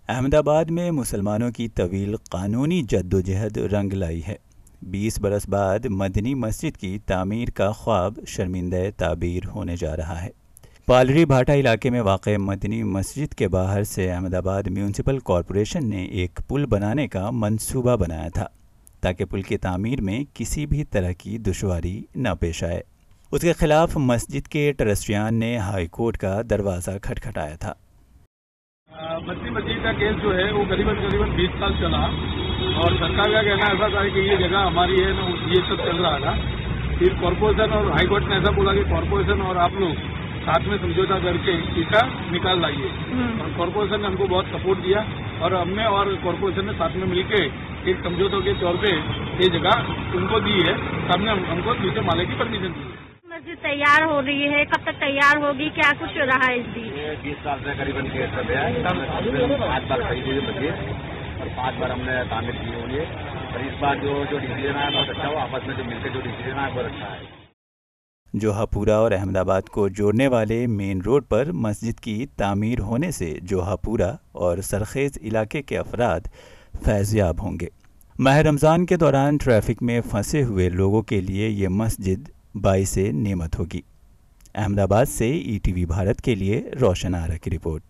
अहमदाबाद में मुसलमानों की तवील कानूनी जद्दोजहद रंग लाई है। 20 बरस बाद मदनी मस्जिद की तामीर का ख्वाब शर्मिंदा ताबीर होने जा रहा है। पालरी भाटा इलाके में वाक़ मदनी मस्जिद के बाहर से अहमदाबाद म्यूनसिपल कॉरपोरेशन ने एक पुल बनाने का मंसूबा बनाया था ताकि पुल की तामीर में किसी भी तरह की दुश्वारी न पेश आए। उसके खिलाफ मस्जिद के ट्रस्टियान ने हाई कोर्ट का दरवाज़ा खटखटाया था। मदनी मस्जिद का केस जो है वो करीबन 20 साल चला और सरकार का कहना ऐसा था कि ये जगह हमारी है ना, ये सब चल रहा था। फिर कॉरपोरेशन और हाई कोर्ट ने ऐसा बोला कि कॉरपोरेशन और आप लोग साथ में समझौता करके इसका निकाल लाइए। और कॉरपोरेशन ने हमको बहुत सपोर्ट दिया और हमने और कॉरपोरेशन ने साथ में मिलकर एक समझौते के तौर पे ये जगह उनको दी है। हमने हमको नीचे माले की परमिशन दी है। मस्जिद तैयार हो रही है, कब तक तैयार होगी, क्या कुछ रहा है इस बीच? 20 साल से करीबन केस कर रहा है। 5 बार खरीदी हुई मस्जिद और 5 बार हमने तामीर की हुई है। और इस बार जो डिसीजन आया बहुत अच्छा हुआ। आपस में जो मिलकर जो डिसीजन आया बहुत अच्छा है। जोहापुरा और अहमदाबाद को जोड़ने वाले मेन रोड पर मस्जिद की तामीर होने से जोहापुरा और सरखेज़ इलाके के अफराद फैज़याब होंगे। माह रमज़ान के दौरान ट्रैफिक में फंसे हुए लोगों के लिए ये मस्जिद बाइसे नेमत होगी। अहमदाबाद से ETV भारत के लिए रोशन आरा की रिपोर्ट।